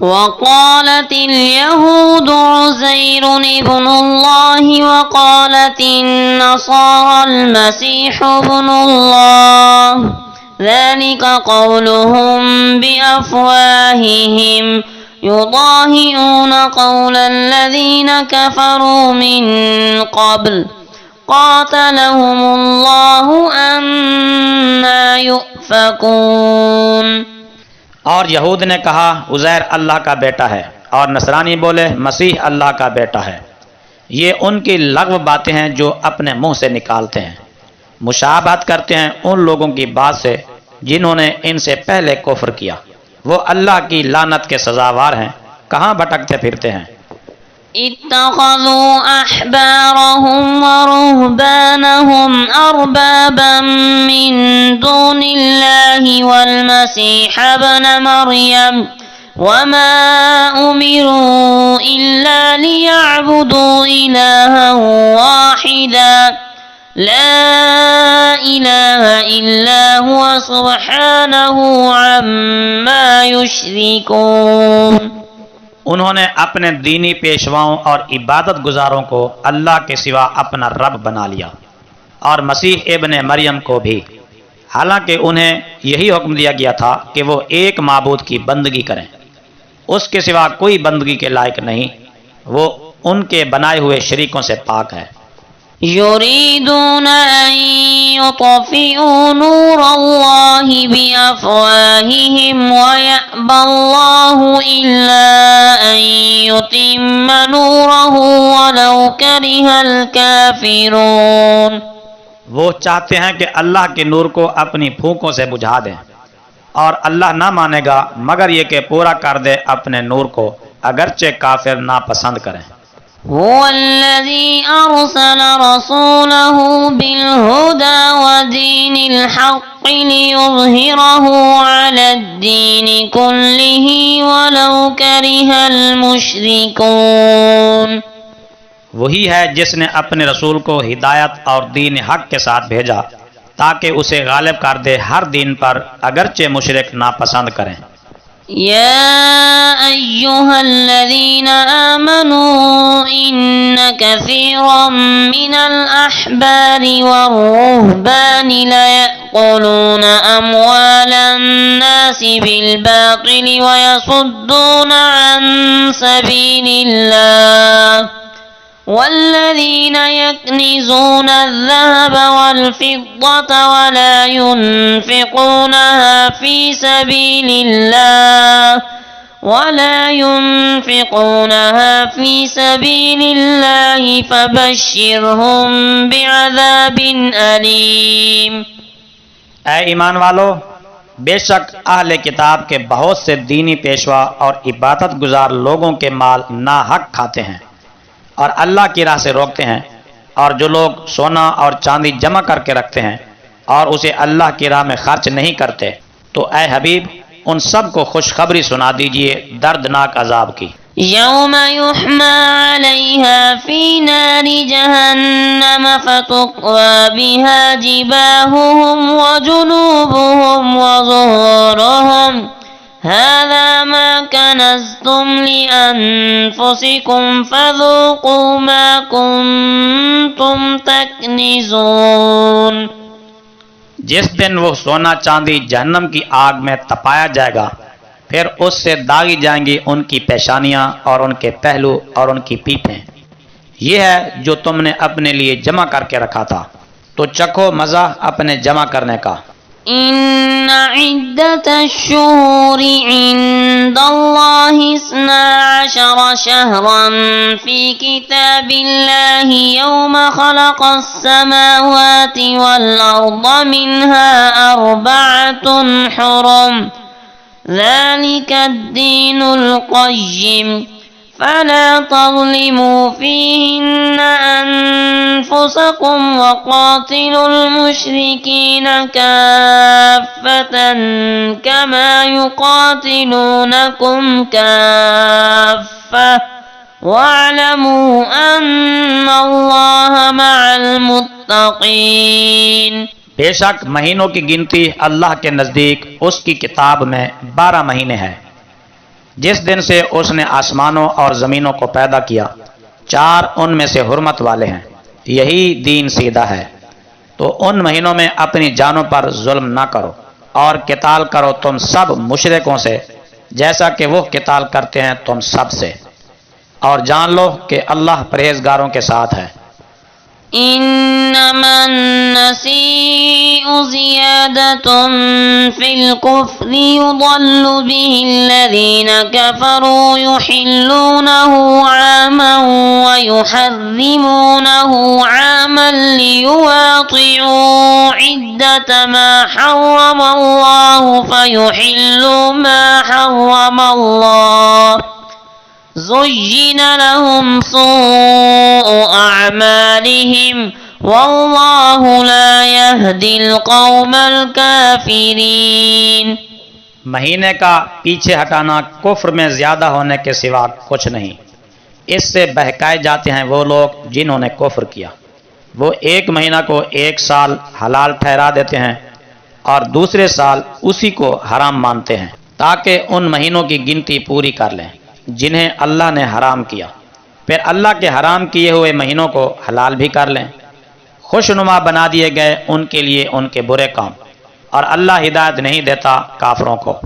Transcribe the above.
वक़ालत यहूद उज़ैर इब्नुल्लाह वक़ालत नसारा अल-मसीह इब्नुल्लाह ज़ालिक क़ौलुहुम बिअफ़वाहिहिम युज़ाहिरून क़ौलल्लज़ीन कफ़रू मिन क़ब्ल क़ातलहुमुल्लाहु अन्ना युफ़कून। और यहूद ने कहा उज़ैर अल्लाह का बेटा है, और नसरानी बोले मसीह अल्लाह का बेटा है। ये उनकी लग़्व बातें हैं जो अपने मुंह से निकालते हैं, मुशाबहत करते हैं उन लोगों की बात से जिन्होंने इनसे पहले कुफ्र किया। वो अल्लाह की लानत के सजावार हैं, कहाँ भटकते फिरते हैं। इत्तख़ज़ू अहबारहुम व रुहबानहुम अरबाबन मिन दूनिल्लाहि वल मसीह इब्न मरियम वमा उमिरू इल्ला लियअबुदू इलाहन वाहिदा ला इलाहा इल्ला हुवा सुब्हानहु अम्मा युश्रिकून। उन्होंने अपने दीनी पेशवाओं और इबादत गुजारों को अल्लाह के सिवा अपना रब बना लिया, और मसीह इब्न मरियम को भी, हालांकि उन्हें यही हुक्म दिया गया था कि वो एक माबूद की बंदगी करें, उसके सिवा कोई बंदगी के लायक नहीं, वो उनके बनाए हुए शरीकों से पाक है। युरीदून अन युत्फ़िऊ नूरल्लाहि बिअफ़वाहिहिम व यअबल्लाहु इल्ला अन युतिम्मा नूरहु वलौ करिहल काफ़िरून। वो चाहते हैं कि अल्लाह के नूर को अपनी फूंकों से बुझा दें, और अल्लाह ना मानेगा मगर ये कि पूरा कर दे अपने नूर को, अगरचे काफिर नापसंद करें। हुवल्लज़ी अरसल रसूलहु बिलहुदा व दीनिल हक़्क़ि लियुज़हिरहु अलद्दीनि कुल्लिहि वलौ करिहल मुश्रिकून। वही है जिसने अपने रसूल को हिदायत और दीन हक के साथ भेजा ताकि उसे गालिब कर दे हर दीन पर, अगरचे मुशरिक नापसंद करें। या अय्युहल्लज़ीना आमनू इन्न कसीरम मिनल अहबारि वर्रुहबानि लयअकुलून अम्वालन नासि बिल बातिल व यसुद्दून अन सबीलिल्लाह वल्लज़ीन यक्निज़ून अज़्ज़हब वल्फ़िद्दत वला युनफ़िक़ूनहा फ़ी सबीलिल्लाह फ़बश्शिरहुम बिअज़ाबिन अलीम। ऐ ईमान वालो, बेशक अहले किताब के बहुत से दीनी पेशवा और इबादत गुजार लोगों के माल नाहक खाते हैं और अल्लाह की राह से रोकते हैं, और जो लोग सोना और चांदी जमा करके रखते हैं और उसे अल्लाह की राह में खर्च नहीं करते, तो ऐ हबीब उन सब को खुशखबरी सुना दीजिए दर्दनाक अजाब की। यौम युहमा अलैहा फी नारि जहन्नम फतुक्वा बिहा जिबाहुहुम व जुनूबुहुम व ज़ुहूरुहुम हाज़ा मा कनज़्तुम लिअन्फुसिकुम फ़ज़ूक़ू मा कुन्तुम तकनिज़ून। जिस दिन वो सोना चांदी जहन्नम की आग में तपाया जाएगा, फिर उससे दागी जाएंगी उनकी पेशानियां और उनके पहलू और उनकी पीठें। ये है जो तुमने अपने लिए जमा करके रखा था, तो चखो मज़ा अपने जमा करने का। इन्ना इद्दतश्शुहूरि इंदल्लाहि इस्ना अशर शहरन फी किताबिल्लाहि यौम खलक़स्समावाति वल अर्द मिन्हा अर्बअतुन हुरुम ज़ालिकद्दीनुल क़य्यिम फला तज़लिमू फ़ीहिन्न अन्फुसकुम वक़ातिलुल मुश्रिकीन काफ़्फ़तन कमा युक़ातिलूनकुम काफ़्फ़ह वअलमू अन्नल्लाह मअल मुत्तक़ीन। बेशक महीनों की गिनती अल्लाह के नज़दीक उसकी किताब में 12 महीने हैं। जिस दिन से उसने आसमानों और ज़मीनों को पैदा किया, 4 उनमें से हुर्मत वाले हैं, यही दीन सीधा है। तो उन महीनों में अपनी जानों पर जुल्म ना करो और किताल करो तुम सब मुशरिकों से, जैसा कि वो किताल करते हैं तुम सब से, और जान लो कि अल्लाह परहेजगारों के साथ है। إنما النسيء زيادة في الكفر يضل به الذين كفروا يحلونه عاما ويحرمونه عاما ليواطئوا عدة ما حرم الله فيحلوا ما حرم الله زين لهم سوء أعمالهم والله لا يهدي القوم الكافرين। महीने का पीछे हटाना कुफ्र में ज्यादा होने के सिवा कुछ नहीं। इससे बहकाए जाते हैं वो लोग जिन्होंने कुफ्र किया। वो एक महीना को 1 साल हलाल ठहरा देते हैं और दूसरे साल उसी को हराम मानते हैं, ताकि उन महीनों की गिनती पूरी कर लें जिन्हें अल्लाह ने हराम किया। फिर अल्लाह के हराम किए हुए महीनों को हलाल भी कर लें। खुशनुमा बना दिए गए उनके लिए उनके बुरे काम, और अल्लाह हिदायत नहीं देता काफरों को।